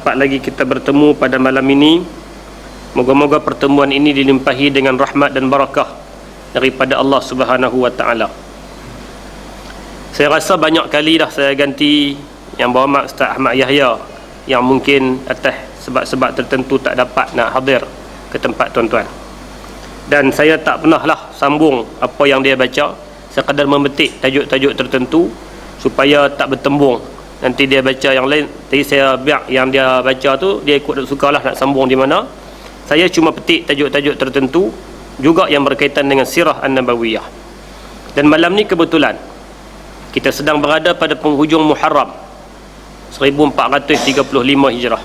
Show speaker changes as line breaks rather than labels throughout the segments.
Dapat lagi kita bertemu pada malam ini. Moga-moga pertemuan ini dilimpahi dengan rahmat dan barakah daripada Allah Subhanahu wa taala. Saya rasa banyak kali dah saya ganti yang berhormat Ustaz Ahmad Yahya yang mungkin atas sebab-sebab tertentu tak dapat nak hadir ke tempat tuan-tuan. Dan saya tak pernah lah sambung apa yang dia baca, sekadar memetik tajuk-tajuk tertentu supaya tak bertembung. Nanti dia baca yang lain, tadi saya biar yang dia baca tu dia ikut sukalah nak sambung di mana. Saya cuma petik tajuk-tajuk tertentu juga yang berkaitan dengan sirah An-Nabawiyah. Dan malam ni kebetulan kita sedang berada pada penghujung Muharram 1435 Hijrah.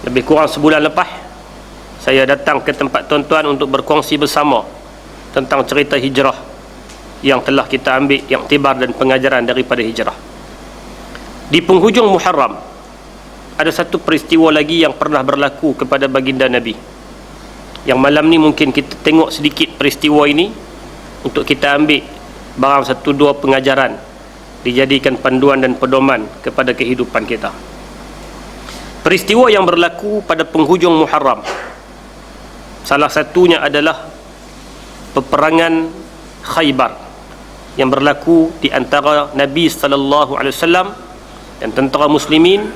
Lebih kurang sebulan lepas saya datang ke tempat tuan-tuan untuk berkongsi bersama tentang cerita hijrah yang telah kita ambil iktibar dan pengajaran daripada hijrah. Di penghujung Muharram ada satu peristiwa lagi yang pernah berlaku kepada baginda Nabi, yang malam ni mungkin kita tengok sedikit peristiwa ini untuk kita ambil barang satu dua pengajaran, dijadikan panduan dan pedoman kepada kehidupan kita. Peristiwa yang berlaku pada penghujung Muharram, salah satunya adalah peperangan Khaybar yang berlaku di antara Nabi sallallahu alaihi wasallam dan tentera muslimin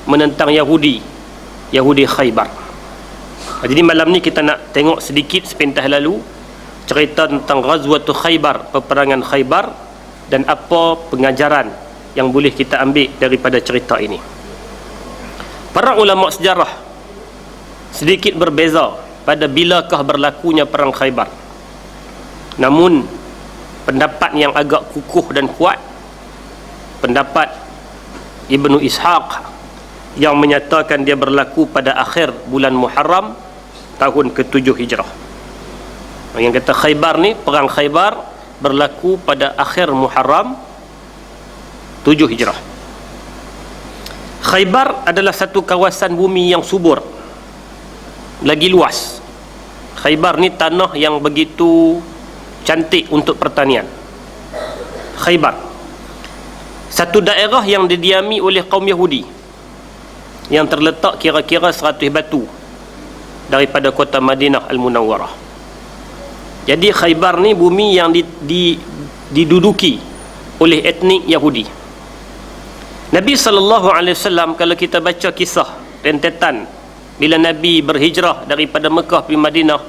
menentang Yahudi Khaybar. Jadi malam ni kita nak tengok sedikit sepintas lalu cerita tentang Ghazwatul Khaybar, peperangan Khaybar, dan apa pengajaran yang boleh kita ambil daripada cerita ini. Para ulama sejarah sedikit berbeza pada bilakah berlakunya perang Khaybar. Namun pendapat yang agak kukuh dan kuat, pendapat Ibnu Ishaq yang menyatakan dia berlaku pada akhir bulan Muharram tahun ke-7 Hijrah. Yang kata Khaybar ni, perang Khaybar berlaku pada akhir Muharram 7 Hijrah. Khaybar adalah satu kawasan bumi yang subur, lagi luas. Khaybar ni tanah yang begitu cantik untuk pertanian. Khaybar satu daerah yang didiami oleh kaum Yahudi yang terletak kira-kira 100 batu daripada kota Madinah Al-Munawwarah. Jadi Khaybar ni bumi yang diduduki oleh etnik Yahudi. Nabi SAW, kalau kita baca kisah rentetan bila Nabi berhijrah daripada Mekah pergi Madinah,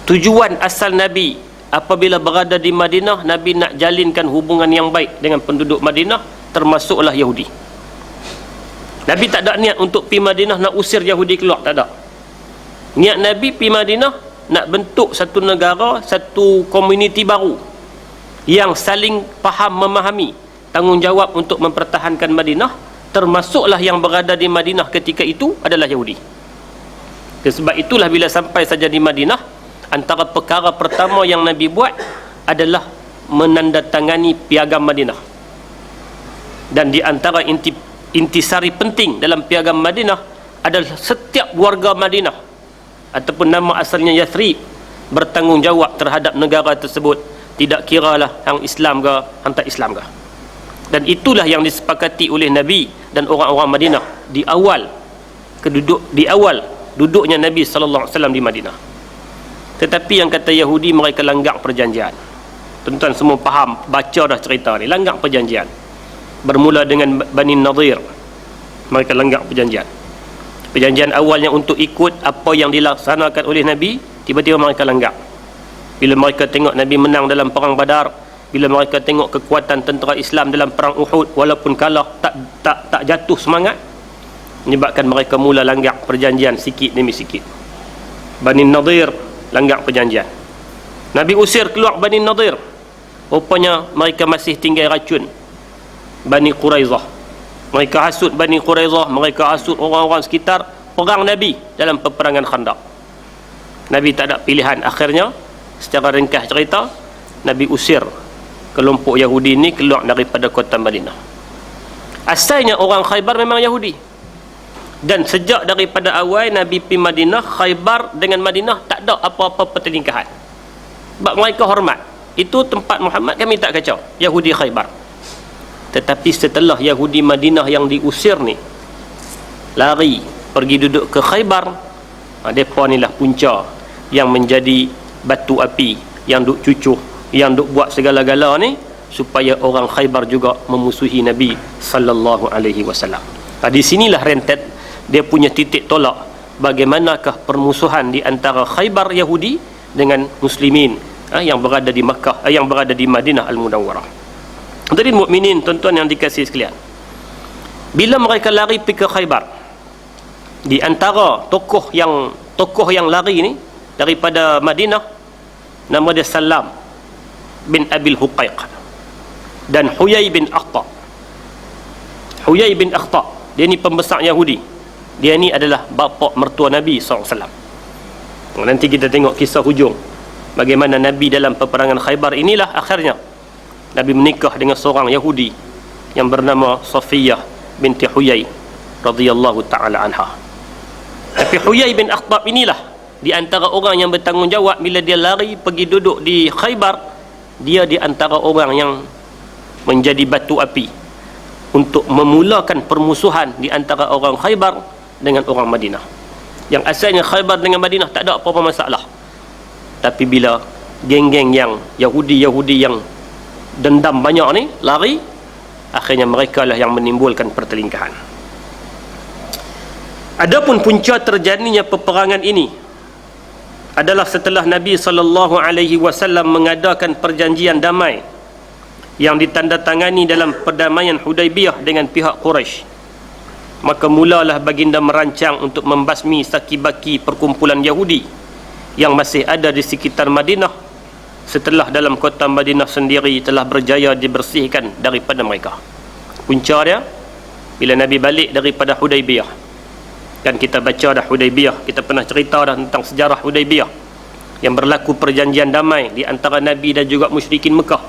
tujuan asal Nabi apabila berada di Madinah, Nabi nak jalinkan hubungan yang baik dengan penduduk Madinah, termasuklah Yahudi. Nabi tak ada niat untuk pergi Madinah nak usir Yahudi keluar, tak ada. Niat Nabi pergi Madinah nak bentuk satu negara, satu komuniti baru yang saling faham, memahami tanggungjawab untuk mempertahankan Madinah, termasuklah yang berada di Madinah ketika itu adalah Yahudi. Sebab itulah bila sampai saja di Madinah, antara perkara pertama yang Nabi buat adalah menandatangani piagam Madinah. Dan di antara intisari penting dalam piagam Madinah adalah setiap warga Madinah ataupun nama asalnya Yathrib bertanggungjawab terhadap negara tersebut, tidak kiralah hang Islam ke hang tak Islam ke. Dan itulah yang disepakati oleh Nabi dan orang-orang Madinah di awal duduknya Nabi sallallahu alaihi wasallam di Madinah. Tetapi yang kata Yahudi, mereka langgar perjanjian. Tuan-tuan semua faham, baca dah cerita ni, langgar perjanjian. Bermula dengan Bani Nadir, mereka langgar perjanjian. Perjanjian awalnya untuk ikut apa yang dilaksanakan oleh Nabi, tiba-tiba mereka langgar. Bila mereka tengok Nabi menang dalam perang Badar, bila mereka tengok kekuatan tentera Islam dalam perang Uhud, walaupun kalah tak jatuh semangat, menyebabkan mereka mula langgar perjanjian sikit demi sikit. Bani Nadir langgar perjanjian. Nabi usir keluar Bani Nadir. Rupanya mereka masih tinggal racun Bani Quraizah. Mereka hasut Bani Quraizah, mereka hasut orang-orang sekitar, perang Nabi dalam peperangan Khandaq. Nabi tak ada pilihan. Akhirnya, secara ringkas cerita, Nabi usir kelompok Yahudi ini keluar daripada kota Madinah. Asalnya orang Khaybar memang Yahudi. Dan sejak daripada awal Nabi pergi Madinah, Khaybar dengan Madinah tak ada apa-apa pertelingkahan. Sebab mereka hormat. Itu tempat Muhammad, kami tak kacau. Yahudi Khaybar. Tetapi setelah Yahudi Madinah yang diusir ni lari pergi duduk ke Khaybar, mereka ni lah punca yang menjadi batu api, yang duk cucuh, yang duk buat segala-gala ni supaya orang Khaybar juga memusuhi Nabi sallallahu alaihi wasallam. Di sinilah rentet dia punya titik tolak bagaimanakah permusuhan di antara Khaybar Yahudi dengan muslimin yang berada di Makkah, yang berada di Madinah Al-Munawwarah. Hadirin mukminin, tuan-tuan yang dikasihi sekalian, bila mereka lari pergi ke Khaybar, di antara tokoh yang lari ni daripada Madinah, nama dia Salam bin Abil Huqaiq dan Huyai bin Akhta. Huyai bin Akhta, dia ni pembesar Yahudi. Dia ni adalah bapa mertua Nabi SAW. Nanti kita tengok kisah hujung bagaimana Nabi dalam peperangan Khaybar inilah akhirnya Nabi menikah dengan seorang Yahudi yang bernama Safiyah binti Huyai radhiyallahu taala anha. Tapi Huyai bin Akhtab inilah di antara orang yang bertanggungjawab bila dia lari pergi duduk di Khaybar. Dia di antara orang yang menjadi batu api untuk memulakan permusuhan di antara orang Khaybar dengan orang Madinah. Yang asalnya Khaybar dengan Madinah tak ada apa-apa masalah. Tapi bila geng-geng yang Yahudi yang dendam banyak ni lari, akhirnya mereka lah yang menimbulkan pertelingkahan. Adapun punca terjadinya peperangan ini adalah setelah Nabi sallallahu alaihi wasallam mengadakan perjanjian damai yang ditandatangani dalam perdamaian Hudaibiyah dengan pihak Quraisy. Maka mulalah baginda merancang untuk membasmi saki-baki perkumpulan Yahudi yang masih ada di sekitar Madinah setelah dalam kota Madinah sendiri telah berjaya dibersihkan daripada mereka. Punca dia bila Nabi balik daripada Hudaibiyah. Kan kita baca dah Hudaibiyah, kita pernah cerita dah tentang sejarah Hudaibiyah yang berlaku perjanjian damai di antara Nabi dan juga musyrikin Mekah.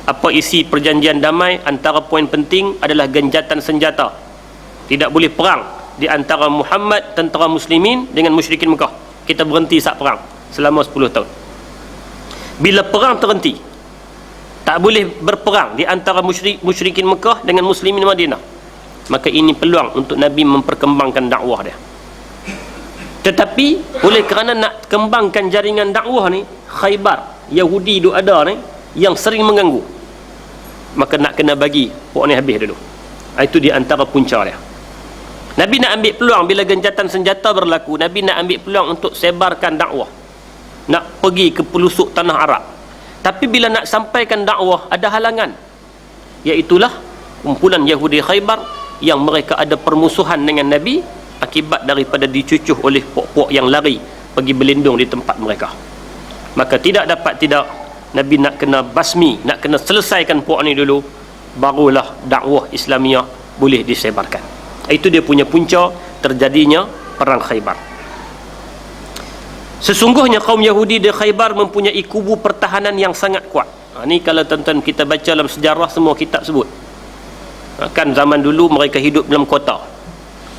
Apa isi perjanjian damai? Antara poin penting adalah genjatan senjata. Tidak boleh perang di antara Muhammad, tentera muslimin dengan musyrikin Mekah. Kita berhenti saat perang selama 10 tahun. Bila perang terhenti, tak boleh berperang di antara musyrikin Mekah dengan muslimin Madinah. Maka ini peluang untuk Nabi memperkembangkan dakwah dia. Tetapi oleh kerana nak kembangkan jaringan dakwah ni, Khaybar Yahudi duk ada ni yang sering mengganggu, maka nak kena bagi pok ni habis dulu. Itu di antara punca dia. Nabi nak ambil peluang bila genjatan senjata berlaku. Nabi nak ambil peluang untuk sebarkan dakwah, nak pergi ke pelosok tanah Arab. Tapi bila nak sampaikan dakwah ada halangan, iaitulah kumpulan Yahudi Khaybar yang mereka ada permusuhan dengan Nabi akibat daripada dicucuh oleh pok-pok yang lari pergi berlindung di tempat mereka. Maka tidak Nabi nak kena basmi, nak kena selesaikan pok ni dulu, barulah dakwah Islamiah boleh disebarkan. Itu dia punya punca terjadinya perang Khaybar. Sesungguhnya kaum Yahudi di Khaybar mempunyai kubu pertahanan yang sangat kuat. Ni kalau tuan-tuan kita baca dalam sejarah, semua kitab sebut. Kan zaman dulu mereka hidup dalam kota.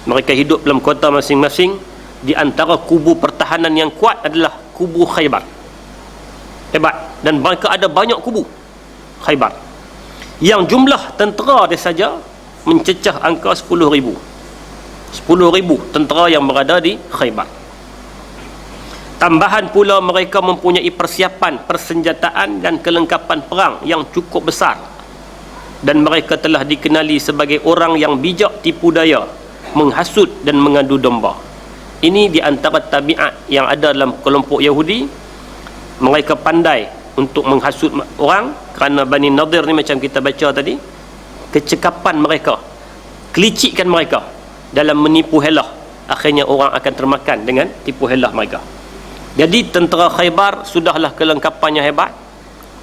Mereka hidup dalam kota masing-masing. Di antara kubu pertahanan yang kuat adalah kubu Khaybar. Hebat. Dan mereka ada banyak kubu Khaybar, yang jumlah tentera dia saja mencecah angka 10,000 tentera yang berada di Khaybar. Tambahan pula mereka mempunyai persiapan persenjataan dan kelengkapan perang yang cukup besar, dan mereka telah dikenali sebagai orang yang bijak tipu daya, menghasut dan mengadu domba. Ini di antara tabiat yang ada dalam kelompok Yahudi. Mereka pandai untuk menghasut orang, kerana Bani Nadir ni macam kita baca tadi, kecekapan mereka, kelicikan mereka dalam menipu helah, akhirnya orang akan termakan dengan tipu helah mereka. Jadi tentera Khaybar sudahlah kelengkapannya hebat,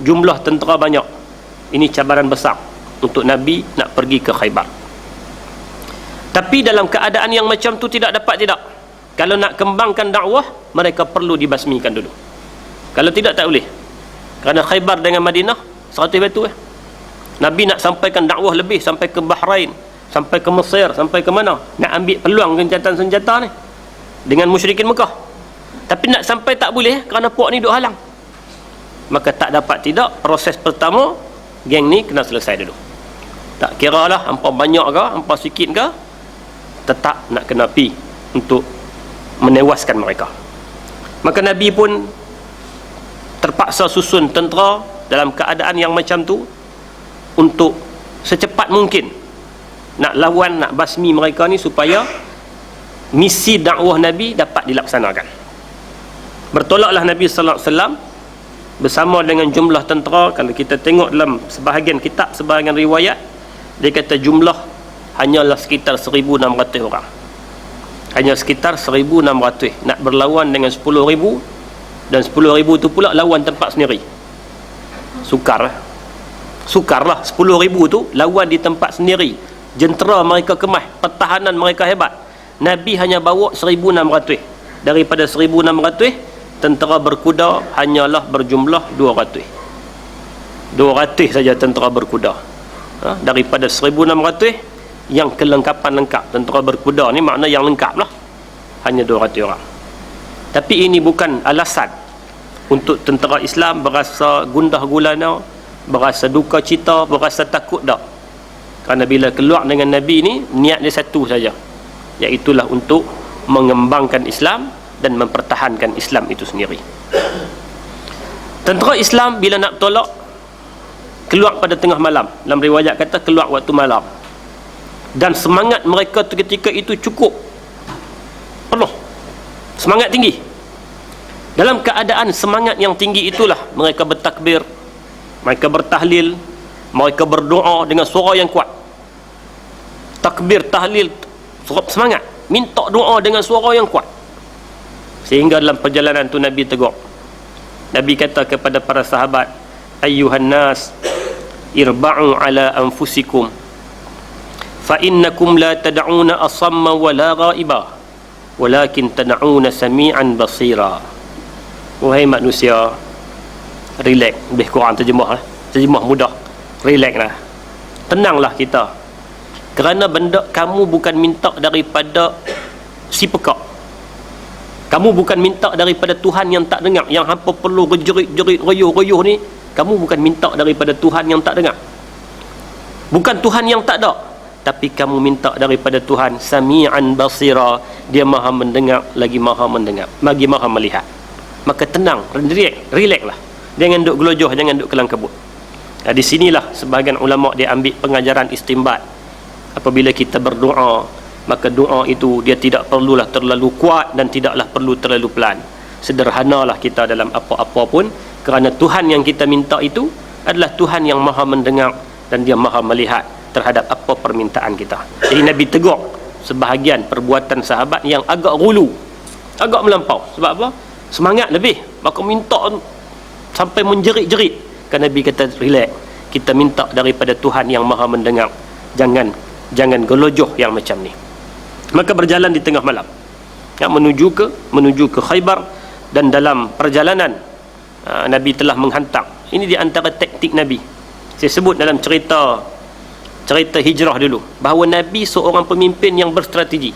jumlah tentera banyak. Ini cabaran besar untuk Nabi nak pergi ke Khaybar. Tapi dalam keadaan yang macam tu tidak. Kalau nak kembangkan dakwah, mereka perlu dibasmikan dulu. Kalau tidak, tak boleh. Kerana Khaybar dengan Madinah 100 batu. Nabi nak sampaikan dakwah lebih, sampai ke Bahrain, sampai ke Mesir, sampai ke mana, nak ambil peluang gencatan senjata ni dengan musyrikin Mekah. Tapi nak sampai tak boleh kerana puak ni duk halang. Maka tak dapat tidak, proses pertama geng ni kena selesai dulu. Tak kira lah hampa banyak ke, hampa sikit ke, tetap nak kena pi untuk menewaskan mereka. Maka Nabi pun terpaksa susun tentera dalam keadaan yang macam tu untuk secepat mungkin nak lawan, nak basmi mereka ni supaya misi dakwah Nabi dapat dilaksanakan. Bertolaklah Nabi sallallahu alaihi wasallam bersama dengan jumlah tentera. Kalau kita tengok dalam sebahagian kitab, sebahagian riwayat, dia kata jumlah hanyalah sekitar 1,600 orang. Hanya sekitar 1,600 nak berlawan dengan 10,000, dan 10,000 tu pula lawan tempat sendiri. Sukarlah 10,000 tu lawan di tempat sendiri. Jentera mereka kemah, pertahanan mereka hebat. Nabi hanya bawa 1,600. Daripada 1,600, tentera berkuda hanyalah berjumlah 200. 200 saja tentera berkuda. Daripada 1,600 yang kelengkapan lengkap. Tentera berkuda ni makna yang lengkap lah, hanya 200 orang. Tapi ini bukan alasan untuk tentera Islam berasa gundah gulana, berasa duka cita, berasa takut, tak. Kerana bila keluar dengan Nabi ni, niat dia satu saja, iaitulah untuk mengembangkan Islam dan mempertahankan Islam itu sendiri. Tentera Islam bila nak tolak, keluar pada tengah malam. Dalam riwayat kata keluar waktu malam, dan semangat mereka ketika itu cukup penuh, semangat tinggi. Dalam keadaan semangat yang tinggi itulah mereka bertakbir, mereka bertahlil, mereka berdoa dengan suara yang kuat. Takbir, tahlil, semangat, minta doa dengan suara yang kuat. Sehingga dalam perjalanan tu Nabi tegur. Nabi kata kepada para sahabat, ayyuhan nas irba'u ala anfusikum fa innakum la tad'una asamma wa la ghaiba walakin tad'una sami'an basira. Wahai manusia, relax, lebih kurang terjemah mudah, relax lah, tenanglah kita, kerana benda kamu bukan minta daripada si pekak, kamu bukan minta daripada Tuhan yang tak dengar. Yang hampa perlu jerit-jerit, reyuh-reyuh ni, kamu bukan minta daripada Tuhan yang tak dengar, bukan Tuhan yang tak ada, tapi kamu minta daripada Tuhan sami'an basira, dia maha mendengar lagi maha mendengar, lagi maha melihat. Maka tenang, relax lah, jangan duk gelojoh, jangan duk kelang kabut. Di sinilah sebahagian ulama dia ambil pengajaran istimbat. Apabila kita berdoa, maka doa itu dia tidak perlulah terlalu kuat dan tidaklah perlu terlalu pelan. Sederhanalah kita dalam apa-apa pun, kerana Tuhan yang kita minta itu adalah Tuhan yang maha mendengar dan dia maha melihat terhadap apa permintaan kita. Jadi Nabi tegur sebahagian perbuatan sahabat yang agak gulu, agak melampau. Sebab apa? Semangat lebih, maka minta sampai menjerit-jerit. Kan Nabi kata relax, kita minta daripada Tuhan yang maha mendengar, jangan gelojoh yang macam ni. Maka berjalan di tengah malam, menuju ke Khaybar. Dan dalam perjalanan Nabi telah menghantar, ini di antara taktik Nabi. Saya sebut dalam cerita hijrah dulu, bahawa Nabi seorang pemimpin yang berstrategi.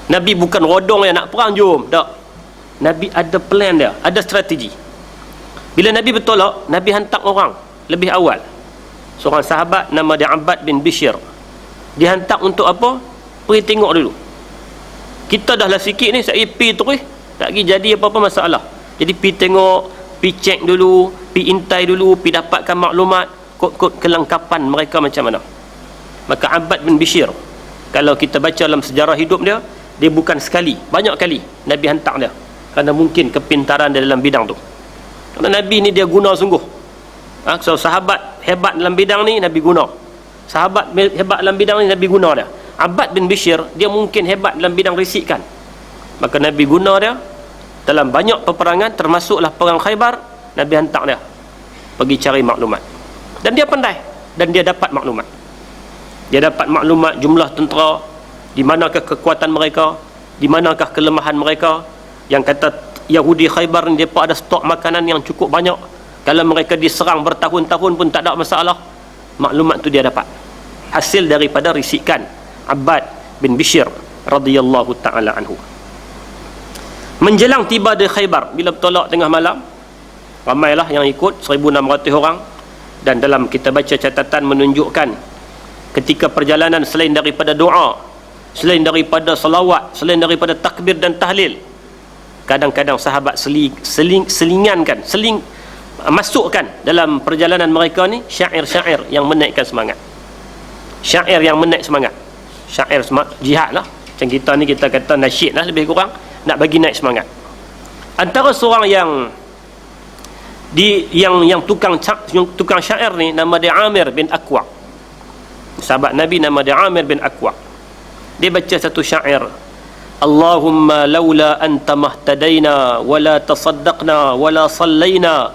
Nabi bukan rodong yang nak perang jom, tak. Nabi ada plan dia, ada strategi. Bila Nabi bertolak, Nabi hantar orang lebih awal, seorang sahabat nama dia Abbad bin Bishr. Dihantar untuk apa? Pergi tengok dulu. Kita dah lah sikit ni, saya pergi terus, tak lagi jadi apa-apa masalah. Jadi pergi tengok, pergi cek dulu, pergi intai dulu, pergi dapatkan maklumat, kod-kod kelengkapan mereka macam mana. Maka Abbad bin Bishr, kalau kita baca dalam sejarah hidup dia, dia bukan sekali, banyak kali Nabi hantar dia, kerana mungkin kepintaran dia dalam bidang tu. Kerana Nabi ni dia guna sungguh. So sahabat hebat dalam bidang ni Nabi guna, sahabat hebat dalam bidang ni Nabi guna dia. Abbad bin Bishr dia mungkin hebat dalam bidang risikan, maka Nabi guna dia dalam banyak peperangan, termasuklah perang Khaybar. Nabi hantar dia pergi cari maklumat, dan dia pandai, dan dia dapat maklumat. Dia dapat maklumat jumlah tentera, di manakah kekuatan mereka, di manakah kelemahan mereka. Yang kata Yahudi Khaybar ni, mereka ada stok makanan yang cukup banyak, kalau mereka diserang bertahun-tahun pun tak ada masalah. Maklumat tu dia dapat hasil daripada risikan Abbad bin Bishr radhiyallahu ta'ala anhu. Menjelang tiba di Khaybar, bila bertolak tengah malam, ramailah yang ikut, 1,600 orang. Dan dalam kita baca catatan menunjukkan ketika perjalanan, selain daripada doa, selain daripada salawat, selain daripada takbir dan tahlil, kadang-kadang sahabat masukkan dalam perjalanan mereka ni syair-syair yang menaikkan semangat. Syair yang menaik semangat. Syair jihad lah. Macam kita ni, kita kata nasyid lah lebih kurang, nak bagi naik semangat. Antara seorang yang tukang syair ni, nama dia Amir bin Aqwa. Sahabat Nabi, nama dia Amir bin Aqwa. Dia baca satu syair, Allahumma laula anta mahtadaina wala tasaddaqna wala sallaina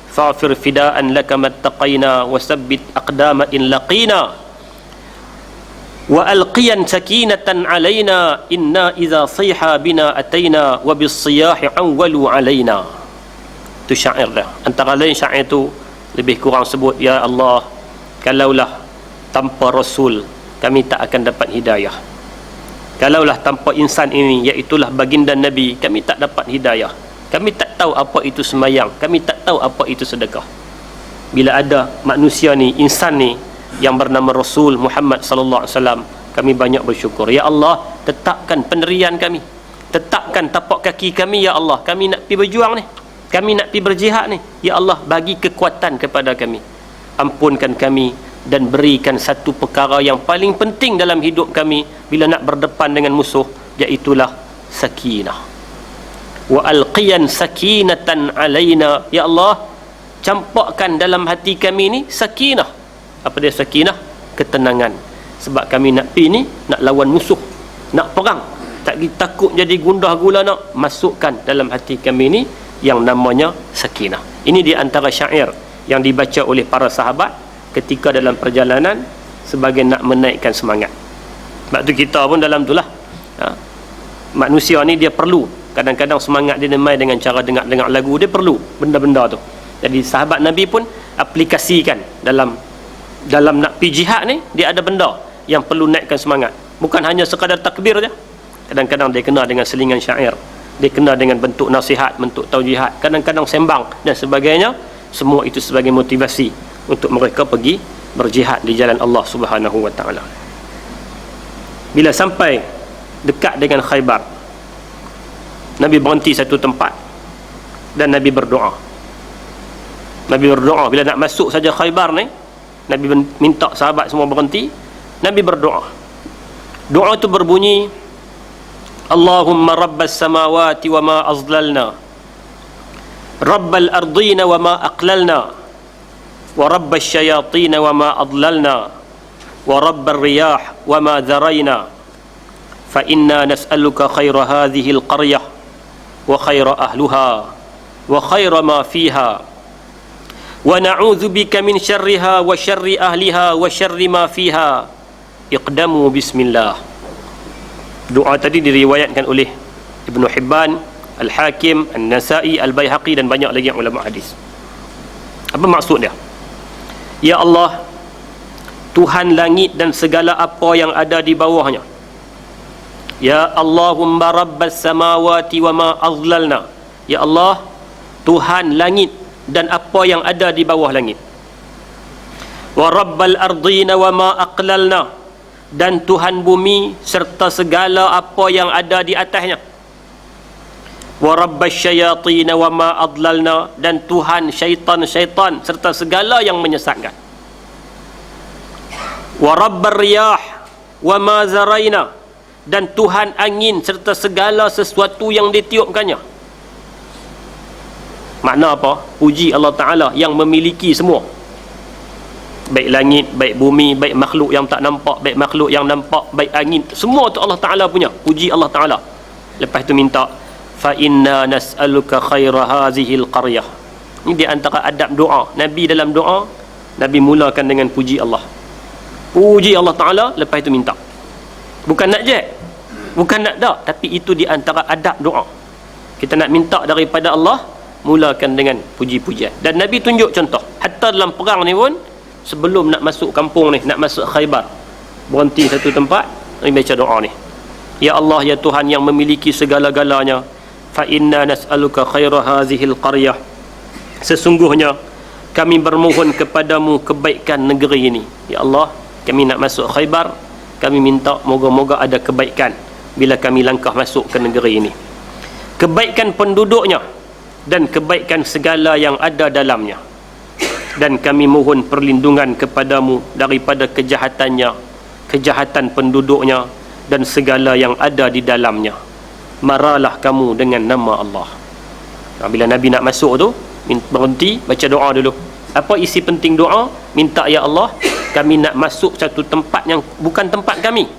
fa'fir fida'an laka mattaqaina wasabbit aqdama in laqina wa alqiyan sakinatan alaina inna idza sayha bina ataina wa bis siyahi awwalu alaina. Tu syair dah. Antara lain syair tu lebih kurang sebut, ya Allah, kalaulah tanpa Rasul kami tak akan dapat hidayah. Kalaulah tanpa insan ini, iaitulah baginda Nabi, kami tak dapat hidayah. Kami tak tahu apa itu semayang, kami tak tahu apa itu sedekah. Bila ada manusia ni, insan ni yang bernama Rasul Muhammad sallallahu alaihi wasallam, kami banyak bersyukur. Ya Allah, tetapkan pendirian kami, tetapkan tapak kaki kami, ya Allah. Kami nak pergi berjuang ni, kami nak pergi berjihad ni, ya Allah, bagi kekuatan kepada kami. Ampunkan kami dan berikan satu perkara yang paling penting dalam hidup kami bila nak berdepan dengan musuh, iaitulah sakinah. Wa alqiyan sakinatan alaina, ya Allah, campakkan dalam hati kami ni sakinah. Apa dia sakinah? Ketenangan. Sebab kami nak pergi ni, nak lawan musuh, nak perang, tak takut jadi gundah gulana. Masukkan dalam hati kami ni yang namanya sakinah. Ini di antara syair yang dibaca oleh para sahabat ketika dalam perjalanan sebagai nak menaikkan semangat. Sebab tu kita pun dalam tu lah, manusia ni dia perlu kadang-kadang semangat dia main dengan cara dengar lagu, dia perlu benda-benda tu. Jadi sahabat Nabi pun aplikasikan dalam nak pergi jihad ni, dia ada benda yang perlu naikkan semangat. Bukan hanya sekadar takbir je. Kadang-kadang dia kena dengan selingan syair, dia kena dengan bentuk nasihat, bentuk taujihat, kadang-kadang sembang dan sebagainya. Semua itu sebagai motivasi untuk mereka pergi berjihad di jalan Allah Subhanahu wa taala. Bila sampai dekat dengan Khaybar, Nabi berhenti satu tempat dan Nabi berdoa. Nabi berdoa bila nak masuk saja Khaybar ni, Nabi minta sahabat semua berhenti. Nabi berdoa. Doa itu berbunyi, Allahumma rabbas samawati wa ma azlalna, rabbal ardina wa ma aqlalna, wa rabbas syayatin wa ma adlalna, wa rabbar riyah wa ma dharayna, fa inna nas'aluka khaira hadhihi al-qaryah wa khaira ahluha wa khaira ma fiha wa na'udzu bika min syarriha wa syarri ahliha wa syarri ma fiha, iqdamu bismillah. Doa tadi diriwayatkan oleh Ibnu Hibban, Al-Hakim, An-Nasa'i, Al-Baihaqi dan banyak lagi ulama hadis. Apa maksud dia? Ya Allah, Tuhan langit dan segala apa yang ada di bawahnya. Ya Allahumma rabbas samawati wa ma azlalna. Ya Allah, Tuhan langit dan apa yang ada di bawah langit. Wa rabbal ardina wa ma aqlalna, dan Tuhan bumi serta segala apa yang ada di atasnya. Wa rabbas syayatin wa ma adlalna, dan Tuhan syaitan-syaitan serta segala yang menyesatkan. Wa rabbar riyah wa ma zaraina, dan Tuhan angin serta segala sesuatu yang ditiupkannya. Makna apa? Puji Allah Ta'ala yang memiliki semua, baik langit, baik bumi, baik makhluk yang tak nampak, baik makhluk yang nampak, baik angin, semua tu Allah Ta'ala punya. Puji Allah Ta'ala. Lepas tu minta, fa inna nas'aluka khaira hazihil qaryah. Ini di antara adab doa Nabi. Dalam doa Nabi mulakan dengan puji Allah. Puji Allah Ta'ala, lepas itu minta. Bukan nak je, bukan nak dak, tapi itu di antara adab doa. Kita nak minta daripada Allah, mulakan dengan puji-pujian. Dan Nabi tunjuk contoh, hatta dalam perang ni pun, sebelum nak masuk kampung ni, nak masuk Khaybar, berhenti satu tempat, Nabi baca doa ni. Ya Allah, ya Tuhan yang memiliki segala-galanya, fa inna nas'aluka khaira hazihil qaryah, sesungguhnya kami bermohon kepadamu kebaikan negeri ini. Ya Allah, kami nak masuk Khaybar, kami minta moga-moga ada kebaikan bila kami langkah masuk ke negeri ini, kebaikan penduduknya dan kebaikan segala yang ada dalamnya, dan kami mohon perlindungan kepadamu daripada kejahatannya, kejahatan penduduknya dan segala yang ada di dalamnya. Maralah kamu dengan nama Allah. Bila Nabi nak masuk tu, berhenti baca doa dulu. Apa isi penting doa? Minta, ya Allah, kami nak masuk satu tempat yang bukan tempat kami,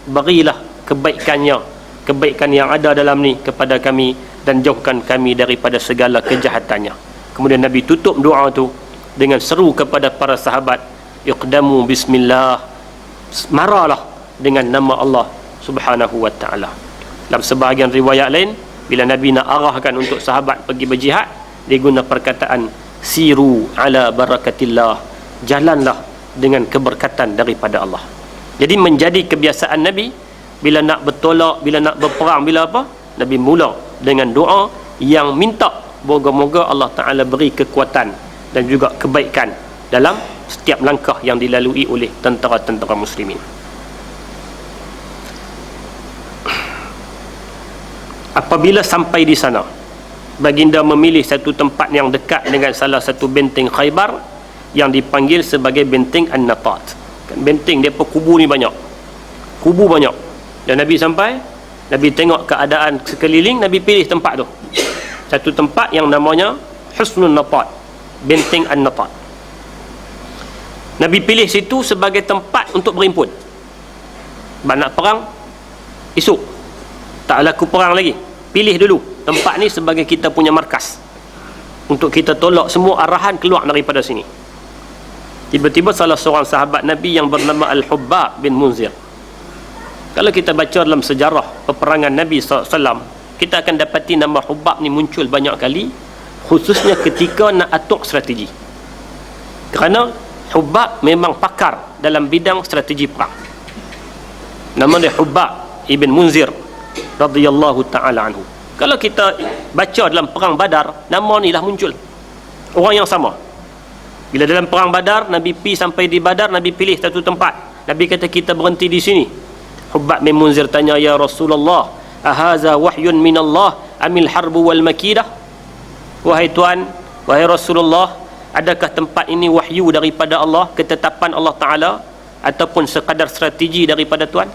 berilah kebaikannya, kebaikan yang ada dalam ni kepada kami, dan jauhkan kami daripada segala kejahatannya. Kemudian Nabi tutup doa tu dengan seru kepada para sahabat, iqdamu bismillah, maralah dengan nama Allah subhanahu wa ta'ala. Dalam sebahagian riwayat lain, bila Nabi nak arahkan untuk sahabat pergi berjihad, dia guna perkataan siru ala barakatillah, jalanlah dengan keberkatan daripada Allah. Jadi menjadi kebiasaan Nabi, bila nak bertolak, bila nak berperang, bila apa, Nabi mula dengan doa yang minta moga-moga Allah Ta'ala beri kekuatan dan juga kebaikan dalam setiap langkah yang dilalui oleh tentera-tentera muslimin. Apabila sampai di sana, baginda memilih satu tempat yang dekat dengan salah satu benteng Khaybar yang dipanggil sebagai benteng An-Natat. Kan benteng depa kubu ni banyak. Kubu banyak. Dan Nabi sampai, Nabi tengok keadaan sekeliling, Nabi pilih tempat tu. Satu tempat yang namanya Husnul Natat, benteng An-Natat. Nabi pilih situ sebagai tempat untuk berhimpun. Nak perang esok, tak laku perang lagi, pilih dulu tempat ni sebagai kita punya markas untuk kita tolak semua arahan keluar daripada sini. Tiba-tiba salah seorang sahabat Nabi yang bernama Al-Hubbab bin Munzir, kalau kita baca dalam sejarah peperangan Nabi SAW, kita akan dapati nama Hubbab ni muncul banyak kali, khususnya ketika nak atur strategi. Kerana Hubbab memang pakar dalam bidang strategi perang. Nama dia Hubbab ibn Munzir radhiyallahu ta'ala anhu. Kalau kita baca dalam perang Badar, nama ni lah muncul, orang yang sama. Bila dalam perang Badar, Nabi pergi sampai di Badar, Nabi pilih satu tempat, Nabi kata kita berhenti di sini. Hubbab bin Munzir tanya, ya Rasulullah, ahaza wahyun minallah amil harbu wal makidah? Wahai Tuan, wahai Rasulullah, adakah tempat ini wahyu daripada Allah, ketetapan Allah Ta'ala, ataupun sekadar strategi daripada Tuan?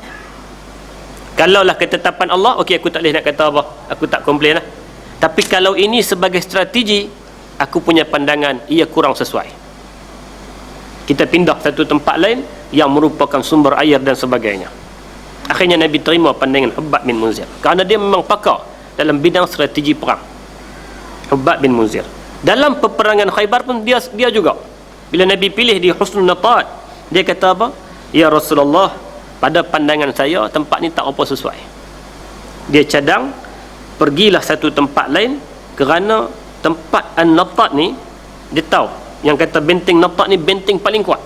Kalaulah ketetapan Allah, okey, aku tak boleh nak kata apa, aku tak komplain lah. Tapi kalau ini sebagai strategi, aku punya pandangan ia kurang sesuai. Kita pindah satu tempat lain yang merupakan sumber air dan sebagainya. Akhirnya Nabi terima pandangan Hubbab bin Munzir, kerana dia memang pakar dalam bidang strategi perang. Hubbab bin Munzir dalam peperangan Khaybar pun dia juga, bila Nabi pilih di Husnul Natat, dia kata apa? Ya Rasulullah, pada pandangan saya tempat ni tak apa sesuai. Dia cadang, pergilah satu tempat lain, kerana tempat An-Natat ni, dia tahu yang kata benteng Natat ni benteng paling kuat,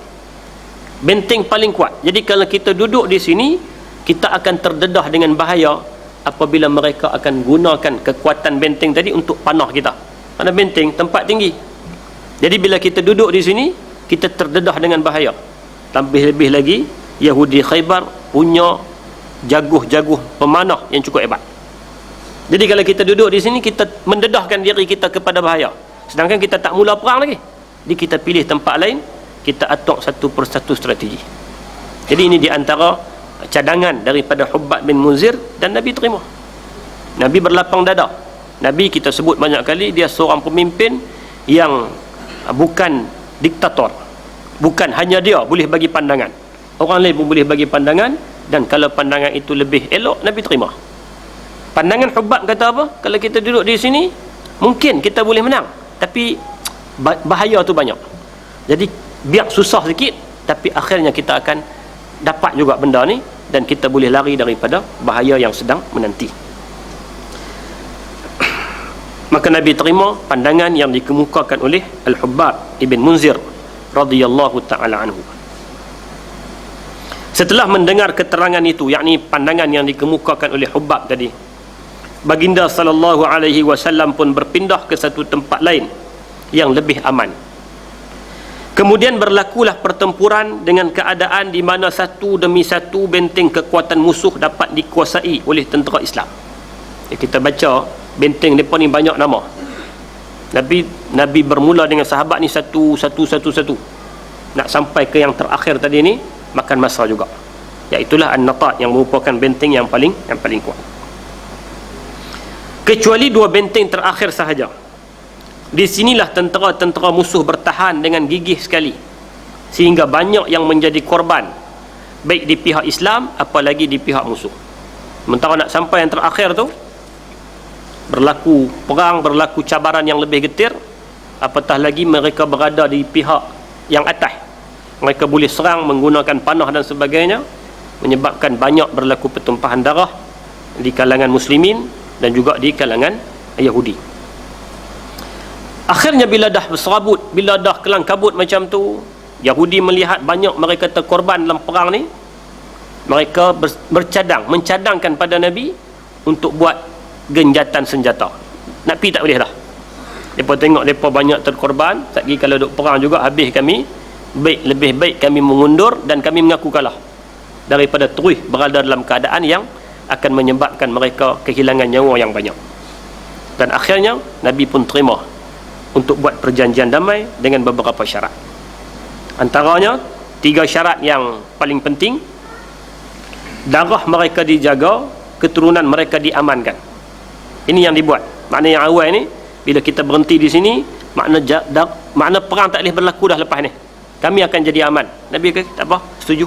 benteng paling kuat. Jadi kalau kita duduk di sini, kita akan terdedah dengan bahaya apabila mereka akan gunakan kekuatan benteng tadi untuk panah kita, kerana benteng tempat tinggi. Jadi bila kita duduk di sini, kita terdedah dengan bahaya. Lebih-lebih lagi, Yahudi Khaybar punya jaguh-jaguh pemanah yang cukup hebat. Jadi kalau kita duduk di sini, kita mendedahkan diri kita kepada bahaya, sedangkan kita tak mula perang lagi. Jadi kita pilih tempat lain, kita atur satu persatu strategi. Jadi ini di antara cadangan daripada Hubbab bin Munzir, dan Nabi terima. Nabi berlapang dada. Nabi, kita sebut banyak kali, dia seorang pemimpin yang bukan diktator. Bukan hanya dia boleh bagi pandangan, orang lain pun boleh bagi pandangan, dan kalau pandangan itu lebih elok, Nabi terima. Pandangan Hubbab kata apa? Kalau kita duduk di sini, mungkin kita boleh menang, tapi bahaya tu banyak. Jadi biar susah sikit, tapi akhirnya kita akan dapat juga benda ni, dan kita boleh lari daripada bahaya yang sedang menanti. Maka Nabi terima pandangan yang dikemukakan oleh Al-Hubbab ibn Munzir radhiyallahu ta'ala anhu. Setelah mendengar keterangan itu, yakni pandangan yang dikemukakan oleh Hubbab tadi, baginda sallallahu alaihi wasallam pun berpindah ke satu tempat lain yang lebih aman. Kemudian berlakulah pertempuran dengan keadaan di mana satu demi satu benteng kekuatan musuh dapat dikuasai oleh tentera Islam. Kita baca benteng mereka ni banyak nama. Nabi bermula dengan sahabat ni satu. Nak sampai ke yang terakhir tadi ni makan masa juga. Iaitulah An-Natat yang merupakan benteng yang paling kuat. Kecuali dua benteng terakhir sahaja. Di sinilah tentera-tentera musuh bertahan dengan gigih sekali, sehingga banyak yang menjadi korban, baik di pihak Islam apalagi di pihak musuh. Sementara nak sampai yang terakhir tu, berlaku perang, berlaku cabaran yang lebih getir, apatah lagi mereka berada di pihak yang atas. Mereka boleh serang menggunakan panah dan sebagainya, menyebabkan banyak berlaku pertumpahan darah di kalangan muslimin dan juga di kalangan Yahudi. Akhirnya bila dah berserabut, bila dah kelang kabut macam tu, Yahudi melihat banyak mereka terkorban dalam perang ni, mereka mencadangkan pada Nabi untuk buat genjatan senjata. Nak pergi tak boleh dah. Mereka tengok mereka banyak terkorban, tak lagi kalau duk perang juga habis kami, lebih baik kami mengundur dan kami mengaku kalah daripada terus berada dalam keadaan yang akan menyebabkan mereka kehilangan nyawa yang banyak. Dan akhirnya Nabi pun terima untuk buat perjanjian damai dengan beberapa syarat. Antaranya 3 syarat yang paling penting: darah mereka dijaga, keturunan mereka diamankan. Ini yang dibuat. Makna yang awal ni, bila kita berhenti di sini, makna perang tak boleh berlaku dah lepas ni. Kami akan jadi aman. Nabi kata tak apa, setuju.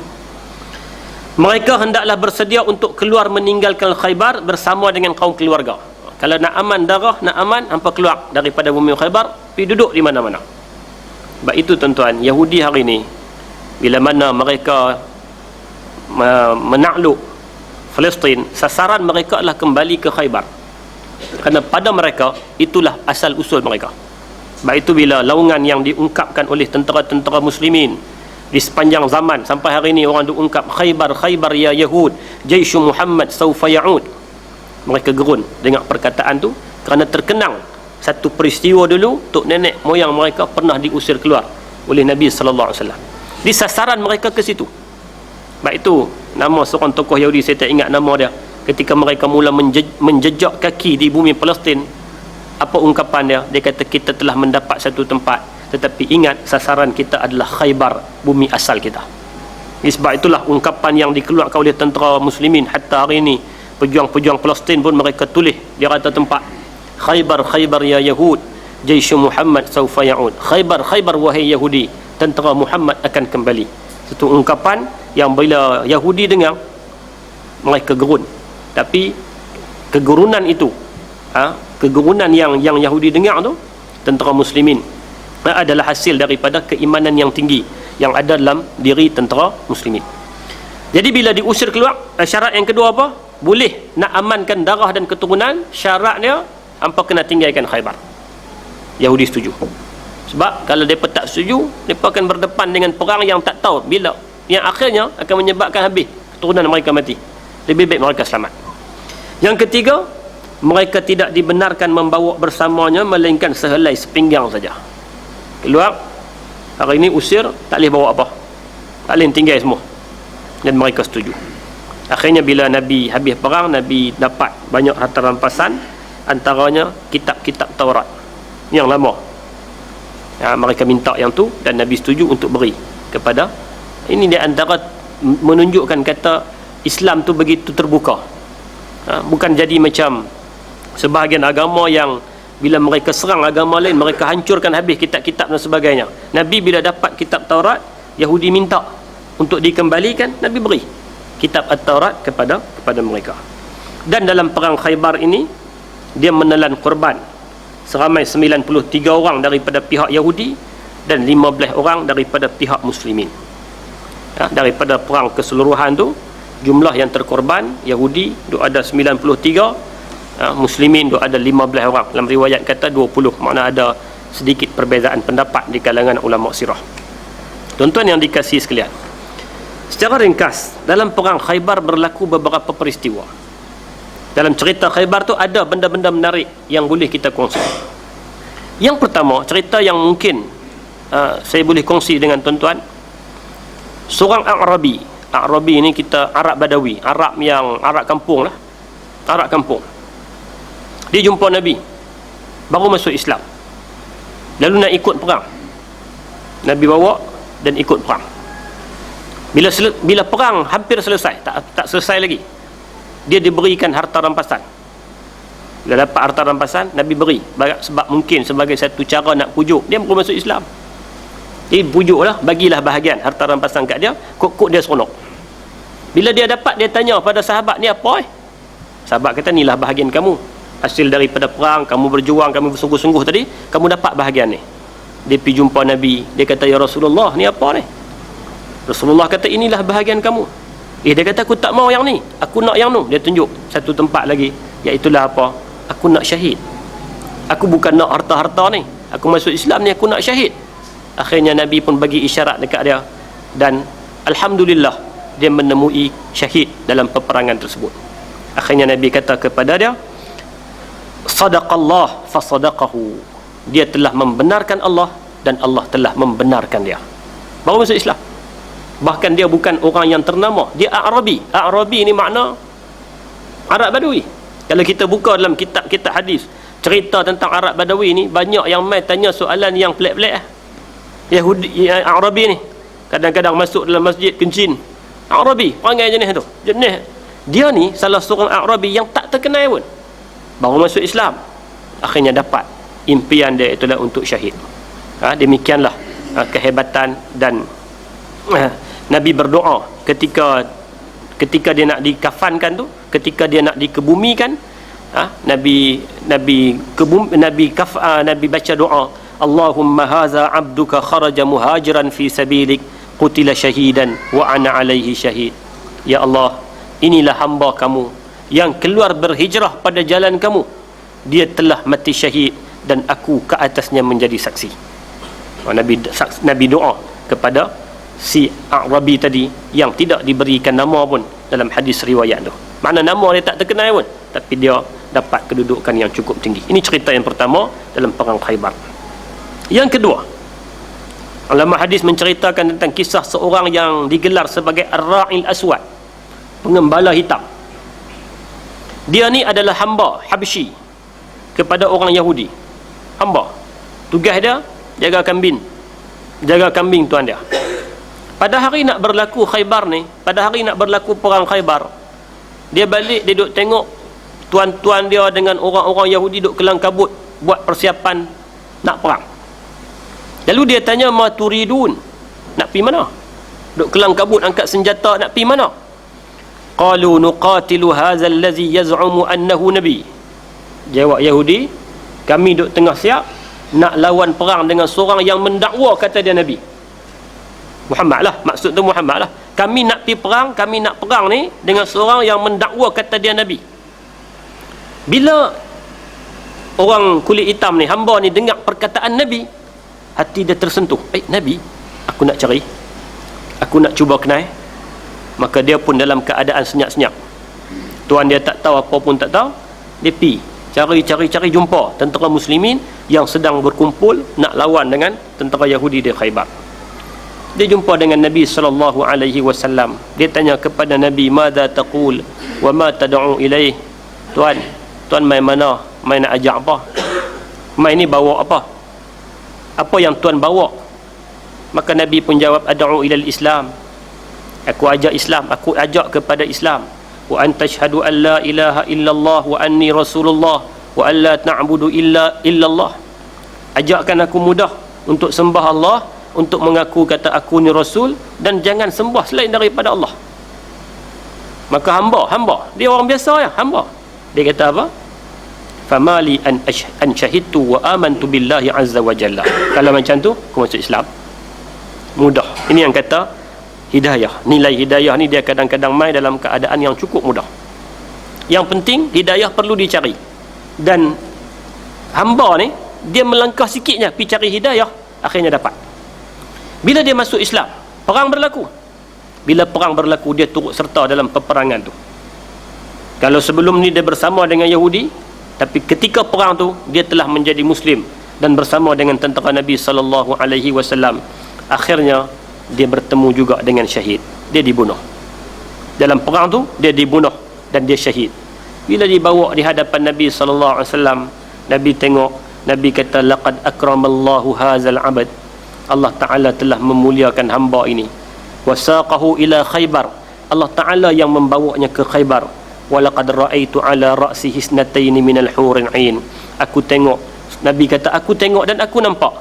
Mereka hendaklah bersedia untuk keluar meninggalkan Khaybar bersama dengan kaum keluarga. Kalau nak aman darah, nak aman, hampa keluar daripada bumi Khaybar, pergi duduk di mana-mana. Sebab itu tuan-tuan, Yahudi hari ini, bila mana mereka menakluk Palestin, sasaran mereka adalah kembali ke Khaybar. Kerana pada mereka, itulah asal usul mereka. Sebab itu bila laungan yang diungkapkan oleh tentera-tentera muslimin di sepanjang zaman, sampai hari ini orang diungkap Khaybar ya Yahud, Jaishu Muhammad sawfa ya'ud. Mereka gerun dengan perkataan tu kerana terkenang satu peristiwa dulu, tok nenek moyang mereka pernah diusir keluar oleh Nabi sallallahu alaihi wasallam. Di sasaran mereka ke situ. Baik itu nama seorang tokoh Yahudi, saya tak ingat nama dia, ketika mereka mula menjejak kaki di bumi Palestin, apa ungkapan dia? Dia kata kita telah mendapat satu tempat, tetapi ingat sasaran kita adalah Khaybar, bumi asal kita. Sebab itulah ungkapan yang dikeluarkan oleh tentera muslimin hatta hari ini. Pejuang-pejuang Palestin pun mereka tulis di rata tempat, Khaybar ya Yahud, Jaishu Muhammad sawfa ya'ud. Khaybar wahai Yahudi, tentera Muhammad akan kembali. Satu ungkapan yang bila Yahudi dengar, mereka gerun. Tapi kegerunan itu, kegerunan yang Yahudi dengar tu, tentera muslimin, adalah hasil daripada keimanan yang tinggi yang ada dalam diri tentera muslimin. Jadi bila diusir keluar, syarat yang kedua apa? Boleh nak amankan darah dan keturunan, syaratnya hampa kena tinggalkan Khaybar. Yahudi setuju. Sebab kalau mereka tak setuju, mereka akan berdepan dengan perang yang tak tahu bila, yang akhirnya akan menyebabkan habis keturunan mereka mati. Lebih baik mereka selamat. Yang ketiga, mereka tidak dibenarkan membawa bersamanya melainkan sehelai sepinggang saja. Keluar hari ini usir, tak boleh bawa apa, tak boleh tinggal semua. Dan mereka setuju. Akhirnya bila Nabi habis perang, Nabi dapat banyak harta rampasan, antaranya kitab-kitab Taurat yang lama. Mereka minta yang tu dan Nabi setuju untuk beri kepada. Ini di antara menunjukkan kata Islam tu begitu terbuka. Bukan jadi macam sebahagian agama yang bila mereka serang agama lain, mereka hancurkan habis kitab-kitab dan sebagainya. Nabi bila dapat kitab Taurat, Yahudi minta untuk dikembalikan, Nabi beri kitab At-Taurat kepada mereka. Dan dalam perang Khaybar ini, dia menelan korban seramai 93 orang daripada pihak Yahudi dan 15 orang daripada pihak muslimin. Daripada perang keseluruhan tu, jumlah yang terkorban Yahudi tu ada 93, muslimin tu ada 15 orang. Dalam riwayat kata 20, makna ada sedikit perbezaan pendapat di kalangan ulama sirah. Tuan-tuan yang dikasihi sekalian, secara ringkas, dalam perang Khaybar berlaku beberapa peristiwa. Dalam cerita Khaybar tu ada benda-benda menarik yang boleh kita kongsi. Yang pertama, cerita yang mungkin saya boleh kongsi dengan tuan-tuan. Seorang Arabi ni kita Arab Badawi, Arab kampung lah, Arab kampung. Dia jumpa Nabi, baru masuk Islam, lalu nak ikut perang. Nabi bawa dan ikut perang. Bila perang hampir selesai, tak selesai lagi, dia diberikan harta rampasan. Bila dapat harta rampasan, Nabi beri sebab mungkin sebagai satu cara nak pujuk dia baru masuk Islam. Pujuklah, bagilah bahagian harta rampasan kat dia, kok dia seronok. Bila dia dapat, dia tanya pada sahabat, ni apa Sahabat kata, inilah bahagian kamu, hasil daripada perang, kamu berjuang, kamu bersungguh-sungguh tadi, kamu dapat bahagian ni. Dia pergi jumpa Nabi, dia kata, ya Rasulullah, ni apa ni? Rasulullah kata, inilah bahagian kamu. Dia kata, aku tak mau yang ni, aku nak yang tu. Dia tunjuk satu tempat lagi, iaitulah apa? Aku nak syahid. Aku bukan nak harta-harta ni, aku masuk Islam ni, aku nak syahid. Akhirnya Nabi pun bagi isyarat dekat dia, dan alhamdulillah dia menemui syahid dalam peperangan tersebut. Akhirnya Nabi kata kepada dia, sadaqallah fasadaqahu, dia telah membenarkan Allah dan Allah telah membenarkan dia. Baru masuk Islam. Bahkan dia bukan orang yang ternama, dia Arabi. Arabi ni makna Arab Badawi. Kalau kita buka dalam kitab-kitab hadis, cerita tentang Arab Badawi ni, banyak yang mai tanya soalan yang pelik-pelik. Yahudi Arabi ni kadang-kadang masuk dalam masjid kencing. Arabi perangai jenis tu. Jenis dia ni salah seorang Arabi yang tak terkenal pun, baru masuk Islam, akhirnya dapat impian dia, itulah untuk syahid. Demikianlah kehebatan. Dan Nabi berdoa ketika dia nak dikafankan tu, ketika dia nak dikebumikan, Nabi baca doa, Allahumma haza abduka kharaja muhajiran fi sabilik qutila syahidan wa ana alaihi syahid. Ya Allah, inilah hamba kamu yang keluar berhijrah pada jalan kamu, dia telah mati syahid dan aku ke atasnya menjadi saksi. Nabi doa kepada si Arabi tadi yang tidak diberikan nama pun dalam hadis riwayat tu. Makna nama dia tak terkenal pun, tapi dia dapat kedudukan yang cukup tinggi. Ini cerita yang pertama dalam perang Khaybar. Yang kedua, ulama hadis menceritakan tentang kisah seorang yang digelar sebagai Ar-Ra'il Aswad, pengembala hitam. Dia ni adalah hamba Habsyi kepada orang Yahudi. Hamba, tugas dia jaga kambing tuan dia. Pada hari nak berlaku Khaybar ni, pada hari nak berlaku perang Khaybar, dia balik, dia duduk tengok tuan-tuan dia dengan orang-orang Yahudi duduk kelang kabut buat persiapan nak perang. Lalu dia tanya, ma turidun, nak pergi mana? Duk kelang kabut angkat senjata, nak pergi mana? Qalu nuqatilu hadha allazi yaz'umu annahu nabi. Jawab Yahudi, kami duk tengah siap nak lawan perang dengan seorang yang mendakwa kata dia nabi. Muhammad lah, maksud tu Muhammad lah. Kami nak pergi perang, kami nak perang ni dengan seorang yang mendakwa kata dia nabi. Bila orang kulit hitam ni, hamba ni, dengar perkataan nabi, hati dia tersentuh. Nabi, aku nak cari, aku nak cuba kenal. Maka dia pun dalam keadaan senyap-senyap. Tuan dia tak tahu, apa pun tak tahu, dia pergi cari jumpa tentera muslimin yang sedang berkumpul nak lawan dengan tentera Yahudi di Khaybar. Dia jumpa dengan Nabi SAW. Dia tanya kepada Nabi, madza taqul wa ma tad'u ilaih? Tuan main mana? Main nak ajak apa? Main ni bawa apa? Apa yang tuan bawa? Maka Nabi pun jawab, ad'u ilal Islam, aku ajak Islam, aku ajak kepada Islam. Wa an tashhadu an la ilaha illallah wa anni rasulullah wa an la na'budu illallah. Ajakkan aku mudah untuk sembah Allah, untuk mengaku kata aku ni rasul, dan jangan sembah selain daripada Allah. Maka hamba dia orang biasa ya, hamba. Dia kata apa? Famali an syahidtu wa amantu billahi azza wa jalla. Kalau macam tu, aku masuk Islam. Mudah. Ini yang kata hidayah. Nilai hidayah ni dia kadang-kadang mai dalam keadaan yang cukup mudah. Yang penting hidayah perlu dicari. Dan hamba ni, dia melangkah sikitnya pergi cari hidayah, akhirnya dapat. Bila dia masuk Islam, perang berlaku. Bila perang berlaku, dia turut serta dalam peperangan tu. Kalau sebelum ni dia bersama dengan Yahudi, tapi ketika perang tu dia telah menjadi Muslim dan bersama dengan tentera Nabi sallallahu alaihi wasallam. Akhirnya dia bertemu juga dengan syahid. Dia dibunuh. Dalam perang tu dia dibunuh dan dia syahid. Bila dibawa di hadapan Nabi sallallahu alaihi wasallam, Nabi tengok, Nabi kata laqad akramallahu hadzal abad. Allah Taala telah memuliakan hamba ini. Wasaqahu ila Khaybar. Allah Taala yang membawanya ke Khaybar. Walaqad raaitu ala ra'sihi isnatayn minal hurin 'ain. Aku tengok, Nabi kata aku tengok dan aku nampak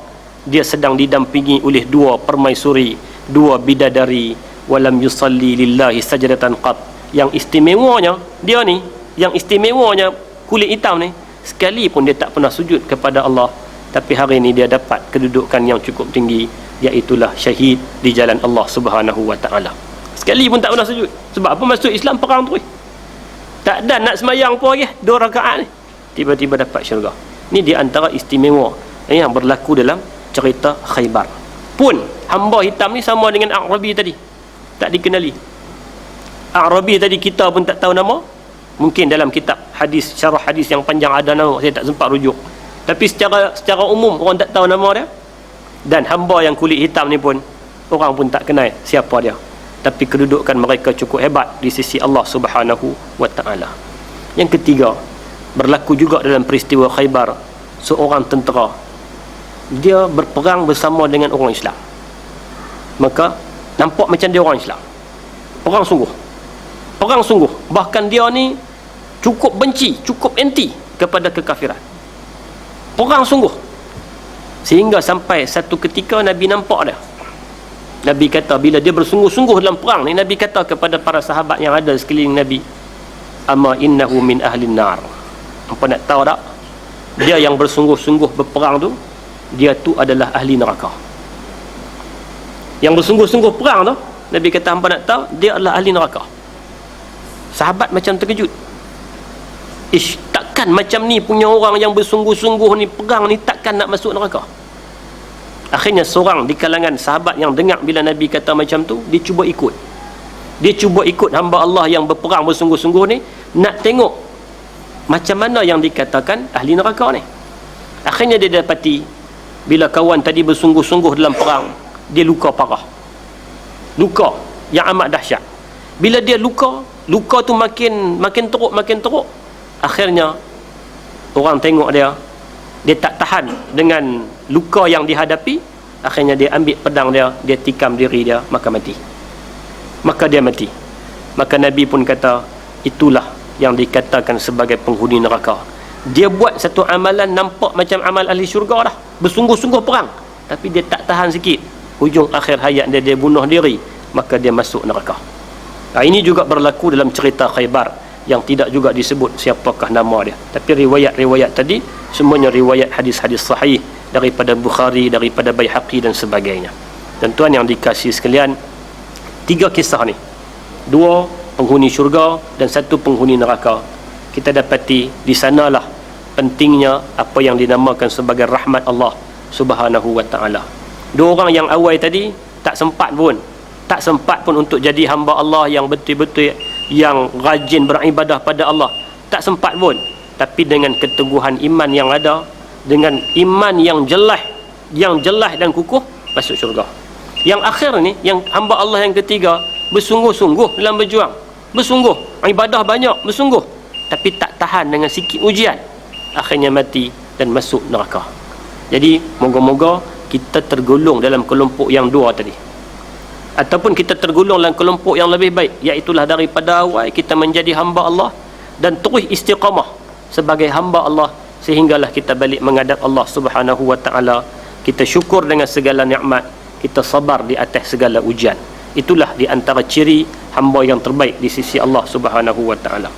dia sedang didampingi oleh dua permaisuri, dua bidadari. Walam yusalli lillahi sajdatan qat. Yang istimewanya dia ni, yang istimewanya kulit hitam ni, sekali pun dia tak pernah sujud kepada Allah. Tapi hari ni dia dapat kedudukan yang cukup tinggi, iaitulah syahid di jalan Allah Subhanahu wa taala. Sekali pun tak pernah sujud. Sebab apa? Masuk Islam perang terus. Tak ada nak semayang pun lagi 2 rakaat ni, tiba-tiba dapat syurga. Ni di antara istimewa yang berlaku dalam cerita Khaybar. Pun hamba hitam ni sama dengan Arabi tadi, tak dikenali. Arabi tadi kita pun tak tahu nama. Mungkin dalam kitab hadis, syarah hadis yang panjang ada nama, saya tak sempat rujuk. Tapi secara umum orang tak tahu nama dia. Dan hamba yang kulit hitam ni pun orang pun tak kenal siapa dia. Tapi kedudukan mereka cukup hebat di sisi Allah Subhanahu wa taala. Yang ketiga, berlaku juga dalam peristiwa Khaybar, seorang tentera dia berperang bersama dengan orang Islam. Maka nampak macam dia orang Islam. Perang sungguh. Perang sungguh. Bahkan dia ni cukup benci, cukup anti kepada kekafiran. Perang sungguh. Sehingga sampai satu ketika Nabi nampak dia. Nabi kata bila dia bersungguh-sungguh dalam perang ni, Nabi kata kepada para sahabat yang ada sekeliling Nabi, ama innahu min ahlin nar. Apa nak tahu tak? Dia yang bersungguh-sungguh berperang tu, dia tu adalah ahli neraka. Yang bersungguh-sungguh perang tu, Nabi kata hampa nak tahu, dia adalah ahli neraka. Sahabat macam terkejut. Takkan macam ni punya orang yang bersungguh-sungguh ni perang ni takkan nak masuk neraka. Akhirnya seorang di kalangan sahabat yang dengar bila Nabi kata macam tu, dia cuba ikut. Dia cuba ikut hamba Allah yang berperang bersungguh-sungguh ni, nak tengok macam mana yang dikatakan ahli neraka ni. Akhirnya dia dapati bila kawan tadi bersungguh-sungguh dalam perang, dia luka parah. Luka yang amat dahsyat. Bila dia luka tu makin teruk. Akhirnya orang tengok dia tak tahan dengan luka yang dihadapi. Akhirnya dia ambil pedang dia tikam diri dia, maka mati. Maka dia mati. Maka Nabi pun kata, itulah yang dikatakan sebagai penghuni neraka. Dia buat satu amalan nampak macam amal ahli syurga dah, bersungguh-sungguh perang, tapi dia tak tahan sikit, hujung akhir hayat dia bunuh diri, maka dia masuk neraka. Ini juga berlaku dalam cerita Khaybar yang tidak juga disebut siapakah nama dia. Tapi riwayat-riwayat tadi semuanya riwayat hadis-hadis sahih daripada Bukhari, daripada Baihaqi dan sebagainya. Dan tuan yang dikasihi sekalian, 3 kisah ni, 2 penghuni syurga dan 1 penghuni neraka. Kita dapati di sanalah pentingnya apa yang dinamakan sebagai rahmat Allah Subhanahu wa taala. 2 orang yang awal tadi tak sempat pun untuk jadi hamba Allah yang betul-betul yang rajin beribadah pada Allah. Tak sempat pun. Tapi dengan keteguhan iman yang ada, dengan iman yang jelas dan kukuh, masuk syurga. Yang akhir ni, yang hamba Allah yang ketiga, bersungguh-sungguh dalam berjuang, bersungguh, ibadah banyak, bersungguh, tapi tak tahan dengan sikit ujian, akhirnya mati dan masuk neraka. Jadi moga-moga kita tergolong dalam kelompok yang 2 tadi, ataupun kita tergolong dalam kelompok yang lebih baik, iaitulah daripada awal kita menjadi hamba Allah dan terus istiqamah sebagai hamba Allah, sehinggalah kita balik menghadap Allah Subhanahu wa taala. Kita syukur dengan segala nikmat, kita sabar di atas segala ujian. Itulah di antara ciri hamba yang terbaik di sisi Allah Subhanahu wa taala.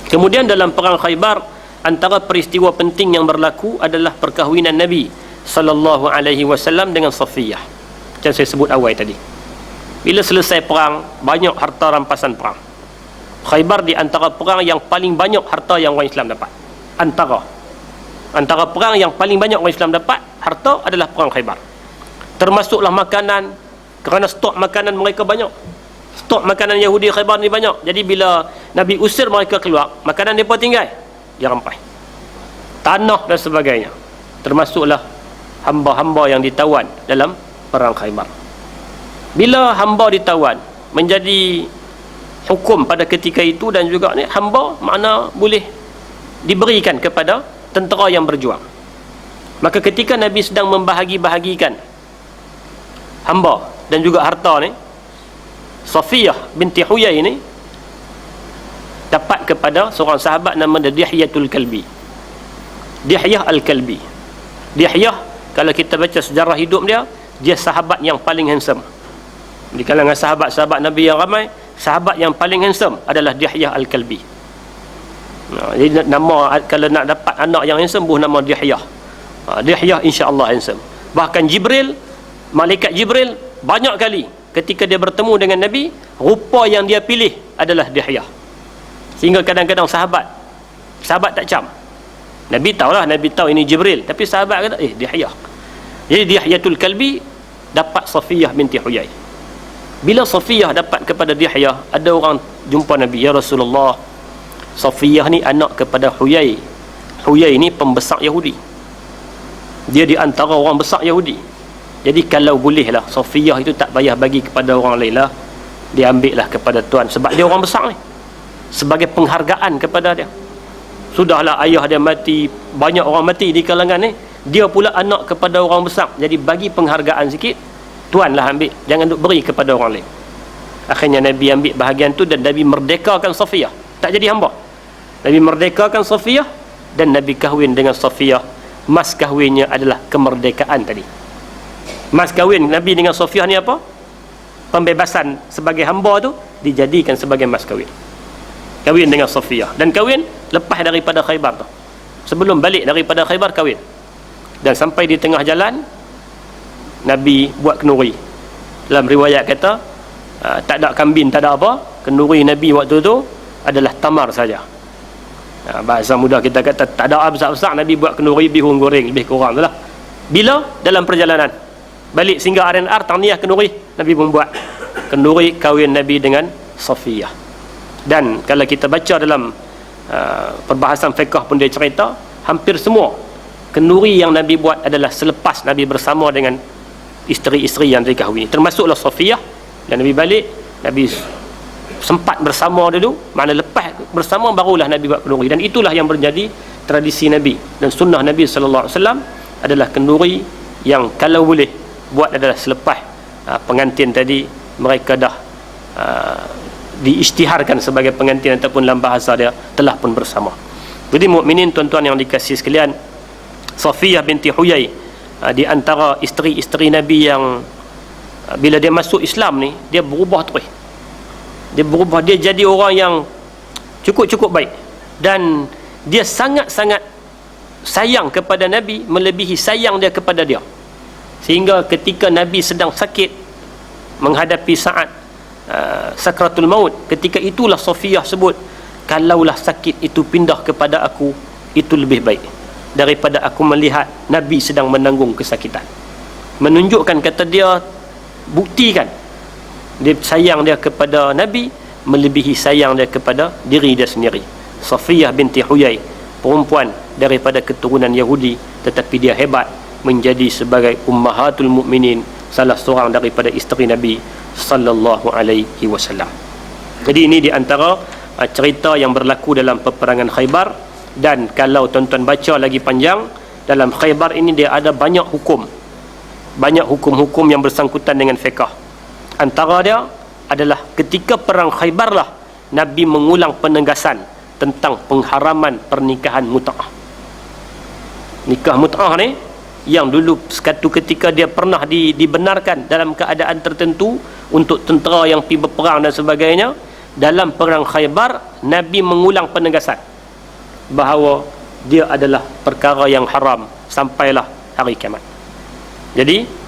Kemudian dalam perang Khaybar, antara peristiwa penting yang berlaku adalah perkahwinan Nabi sallallahu alaihi wasallam dengan Safiyah, macam saya sebut awal tadi. Bila selesai perang, banyak harta rampasan perang. Khaybar di antara perang yang paling banyak harta yang orang Islam dapat. Antara perang yang paling banyak orang Islam dapat harta adalah perang Khaybar. Termasuklah makanan, kerana stok makanan mereka banyak. Stok makanan Yahudi Khaybar ni banyak. Jadi bila Nabi usir mereka keluar, makanan mereka tinggal, dia rampai. Tanah dan sebagainya. termasuklah hamba-hamba yang ditawan dalam perang Khaybar. Bila hamba ditawan, menjadi hukum pada ketika itu, dan juga ni hamba makna boleh diberikan kepada tentera yang berjuang. Maka ketika Nabi sedang membahagi-bahagikan hamba dan juga harta ni, Safiyah binti Huyai ni dapat kepada seorang sahabat nama Dihyatul Kalbi. Dihyah Al-Kalbi. Dihyah, kalau kita baca sejarah hidup dia, dia sahabat yang paling handsome. Di kalangan sahabat-sahabat Nabi yang ramai, sahabat yang paling handsome adalah Dihyah Al-Kalbi. Jadi nama, kalau nak dapat anak yang handsome, buh nama Dihyah. Dihyah insya-Allah handsome. Bahkan Jibril, malaikat Jibril banyak kali ketika dia bertemu dengan Nabi, rupa yang dia pilih adalah Dihyah. Sehingga kadang-kadang sahabat tak cam. Nabi tahu ini Jibril, tapi sahabat kata Dihyah. Jadi Dihyatul Kalbi dapat Safiyah binti Huyai. Bila Safiyah dapat kepada Dihyah, ada orang jumpa Nabi, ya Rasulullah, Safiyah ni anak kepada Huyai. Huyai ni pembesar Yahudi, dia di antara orang besar Yahudi. Jadi kalau bolehlah Safiyah itu tak payah bagi kepada orang lain lah, dia ambil lah kepada tuan, sebab dia orang besar ni, sebagai penghargaan kepada dia. Sudahlah ayah dia mati, banyak orang mati di kalangan ni, dia pula anak kepada orang besar, jadi bagi penghargaan sikit, tuan lah ambil, jangan duk beri kepada orang lain. Akhirnya Nabi ambil bahagian tu dan Nabi merdekakan Safiyah, tak jadi hamba. Nabi merdekakan Safiyah dan Nabi kahwin dengan Safiyah. Mas kahwinnya adalah kemerdekaan tadi. Mas kahwin Nabi dengan Safiyah ni apa? Pembebasan sebagai hamba tu dijadikan sebagai mas kahwin. Kahwin dengan Safiyah, dan kahwin lepas daripada Khaybar tu. Sebelum balik daripada Khaybar kahwin. Dan sampai di tengah jalan Nabi buat kenduri. Dalam riwayat kata tak ada kambing, tak ada apa. Kenduri Nabi waktu tu adalah tamar saja. Bahasa mudah kita kata tak ada besar-besar, Nabi buat kenduri bihun goreng, lebih kurang tu lah. Bila dalam perjalanan balik singgah R&R, tahniah kenduri, Nabi pun buat kenduri kahwin Nabi dengan Safiyah. Dan kalau kita baca dalam perbahasan fiqh pun dia cerita, hampir semua kenduri yang Nabi buat adalah selepas Nabi bersama dengan isteri-isteri yang dikahwini, termasuklah Safiyah. Dan Nabi balik, Nabi sempat bersama dulu, makna lepas bersama barulah Nabi buat kenduri. Dan itulah yang menjadi tradisi Nabi dan sunnah Nabi sallallahu alaihi wasallam, adalah kenduri yang kalau boleh buat adalah selepas pengantin tadi mereka dah diisytiharkan sebagai pengantin, ataupun dalam bahasa dia telah pun bersama. Jadi mukminin tuan-tuan yang dikasihi sekalian, Safiyah binti Huyai di antara isteri-isteri Nabi yang bila dia masuk Islam ni, dia berubah terus. Dia berubah, dia jadi orang yang cukup-cukup baik, dan dia sangat-sangat sayang kepada Nabi, melebihi sayang dia kepada dia. Sehingga ketika Nabi sedang sakit menghadapi saat sakratul maut, ketika itulah Safiyah sebut, kalaulah sakit itu pindah kepada aku, itu lebih baik daripada aku melihat Nabi sedang menanggung kesakitan. Menunjukkan, kata dia, buktikan dia sayang dia kepada Nabi melebihi sayang dia kepada diri dia sendiri. Safiyah binti Huyai, perempuan daripada keturunan Yahudi, tetapi dia hebat menjadi sebagai ummahatul mukminin, salah seorang daripada isteri Nabi sallallahu alaihi wasallam. Jadi ini di antara cerita yang berlaku dalam peperangan Khaybar. Dan kalau tuan-tuan baca lagi panjang, dalam Khaybar ini dia ada banyak hukum, banyak hukum-hukum yang bersangkutan dengan fiqh. Antara dia adalah ketika perang Khaybar lah Nabi mengulang penegasan tentang pengharaman pernikahan mut'ah. Nikah mut'ah ni yang dulu satu ketika dia pernah dibenarkan dalam keadaan tertentu untuk tentera yang pergi berperang dan sebagainya. Dalam perang Khaybar Nabi mengulang penegasan bahawa dia adalah perkara yang haram sampailah hari kiamat. Jadi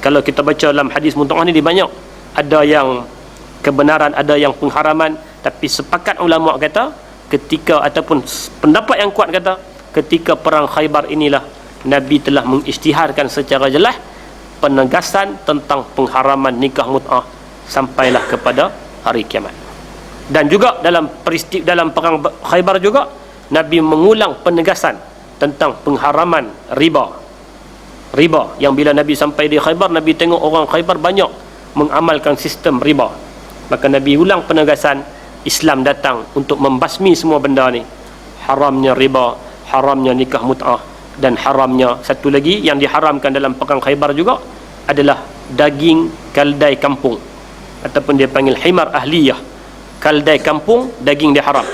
kalau kita baca dalam hadis mut'ah ni, dia banyak ada yang kebenaran, ada yang pengharaman, tapi sepakat ulama kata ketika, ataupun pendapat yang kuat kata, ketika perang Khaybar inilah Nabi telah mengisytiharkan secara jelas penegasan tentang pengharaman nikah mut'ah sampailah kepada hari kiamat. Dan juga dalam perang Khaybar juga Nabi mengulang penegasan tentang pengharaman riba yang bila Nabi sampai di Khaybar, Nabi tengok orang Khaybar banyak mengamalkan sistem riba. Maka Nabi ulang penegasan, Islam datang untuk membasmi semua benda ni. Haramnya riba, haramnya nikah mut'ah, dan haramnya satu lagi yang diharamkan dalam perang Khaybar juga adalah daging kaldai kampung, ataupun dia panggil himar ahliyah. Kaldai kampung, daging dia haram.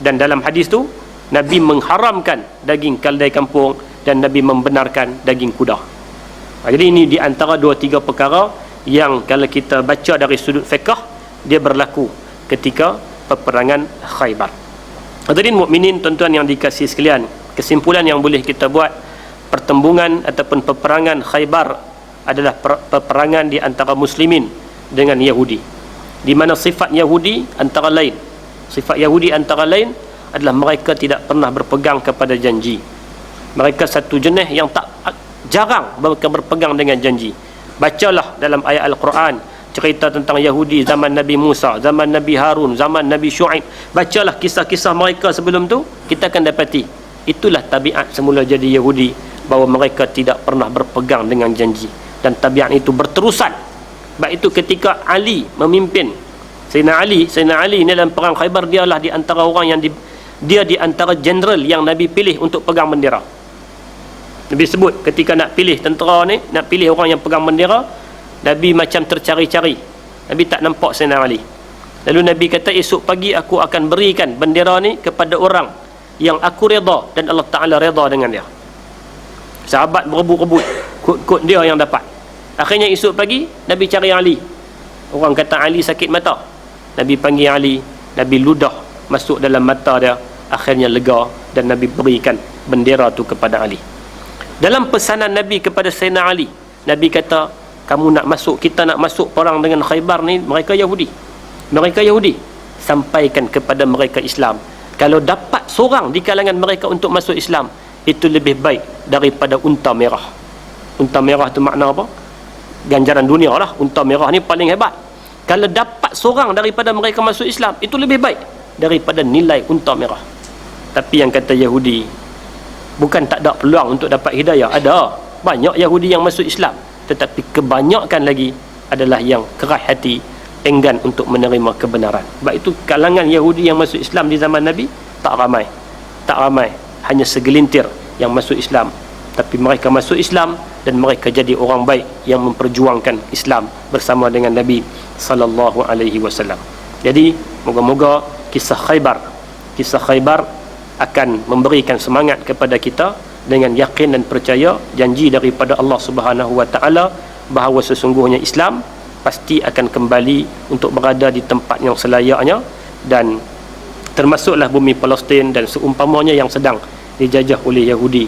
Dan dalam hadis tu Nabi mengharamkan daging kaldai kampung dan Nabi membenarkan daging kuda. Jadi ini di antara 2-3 perkara yang kalau kita baca dari sudut fiqh, dia berlaku ketika peperangan Khaybar. Hadirin mukminin, tuan-tuan yang dikasihi sekalian, kesimpulan yang boleh kita buat, pertembungan ataupun peperangan Khaybar adalah peperangan di antara muslimin dengan Yahudi, di mana sifat Yahudi antara lain adalah mereka tidak pernah berpegang kepada janji. Mereka satu jenis yang jarang mereka berpegang dengan janji. Bacalah dalam ayat Al-Quran cerita tentang Yahudi zaman Nabi Musa, zaman Nabi Harun, zaman Nabi Syuaib. Bacalah kisah-kisah mereka sebelum tu, kita akan dapati itulah tabiat semula jadi Yahudi, bahawa mereka tidak pernah berpegang dengan janji. Dan tabiat itu berterusan. Sebab itu ketika Ali memimpin, Sayyidina Ali ni dalam perang Khaybar, dialah di antara orang yang dia di antara jeneral yang Nabi pilih untuk pegang bendera. Nabi sebut ketika nak pilih tentera ni, nak pilih orang yang pegang bendera, Nabi macam tercari-cari. Nabi tak nampak Sayyidina Ali. Lalu Nabi kata, esok pagi aku akan berikan bendera ni kepada orang yang aku reda dan Allah Ta'ala reda dengan dia. Sahabat berebut-rebut, kod dia yang dapat. Akhirnya esok pagi Nabi cari Ali. Orang kata Ali sakit mata. Nabi panggil Ali, Nabi ludah masuk dalam mata dia. Akhirnya lega dan Nabi berikan bendera tu kepada Ali. Dalam pesanan Nabi kepada Sayyidina Ali, Nabi kata, kita nak masuk perang dengan Khaybar ni, mereka Yahudi, sampaikan kepada mereka Islam. Kalau dapat seorang di kalangan mereka untuk masuk Islam, itu lebih baik daripada unta merah. Unta merah tu makna apa? Ganjaran dunia lah. Unta merah ni paling hebat. Kalau dapat seorang daripada mereka masuk Islam, itu lebih baik daripada nilai unta merah. Tapi yang kata Yahudi, bukan tak ada peluang untuk dapat hidayah. Ada banyak Yahudi yang masuk Islam, tetapi kebanyakan lagi adalah yang keras hati, enggan untuk menerima kebenaran. Sebab itu kalangan Yahudi yang masuk Islam di zaman Nabi tak ramai, hanya segelintir yang masuk Islam. Tapi mereka masuk Islam dan mereka jadi orang baik yang memperjuangkan Islam bersama dengan Nabi sallallahu alaihi wasallam. Jadi moga-moga kisah Khaybar akan memberikan semangat kepada kita dengan yakin dan percaya janji daripada Allah Subhanahu wa taala bahawa sesungguhnya Islam pasti akan kembali untuk berada di tempat yang selayaknya, dan termasuklah bumi Palestin dan seumpamanya yang sedang dijajah oleh Yahudi,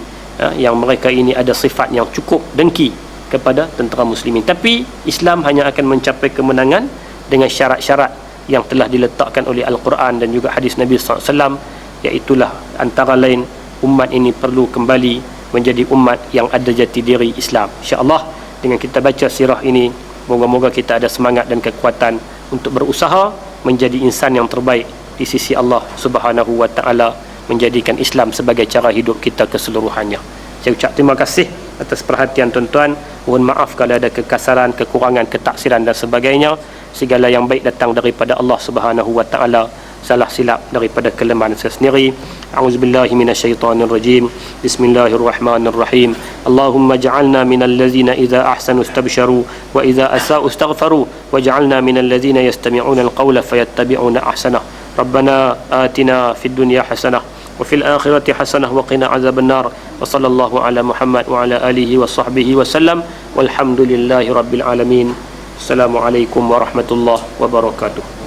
yang mereka ini ada sifat yang cukup dengki kepada tentera muslimin. Tapi Islam hanya akan mencapai kemenangan dengan syarat-syarat yang telah diletakkan oleh Al-Quran dan juga hadis Nabi SAW, iaitulah antara lain umat ini perlu kembali menjadi umat yang ada jati diri Islam. InsyaAllah dengan kita baca sirah ini, moga-moga kita ada semangat dan kekuatan untuk berusaha menjadi insan yang terbaik di sisi Allah Subhanahu wa taala, menjadikan Islam sebagai cara hidup kita keseluruhannya. Saya ucap terima kasih atas perhatian tuan-tuan. Mohon maaf kalau ada kekasaran, kekurangan, ketaksiran dan sebagainya. Segala yang baik datang daripada Allah Subhanahu wa taala. Salah silap daripada kelemahan saya sendiri. A'udzubillahi minasyaitonirrajim. Bismillahirrahmanirrahim. Allahumma ja'alna minal ladzina idza ahsanu istabsharu wa idza asa'u istaghfaru waj'alna minal ladzina yastami'una alqawla fayattabi'una ahsanah. Rabbana atina fid dunya hasanah wa fil akhirati hasanah wa qina azabannar. Wa sallallahu ala Muhammad wa ala alihi wa sahbihi wa sallam. Walhamdulillahi rabbil alamin. Assalamualaikum warahmatullahi wabarakatuh.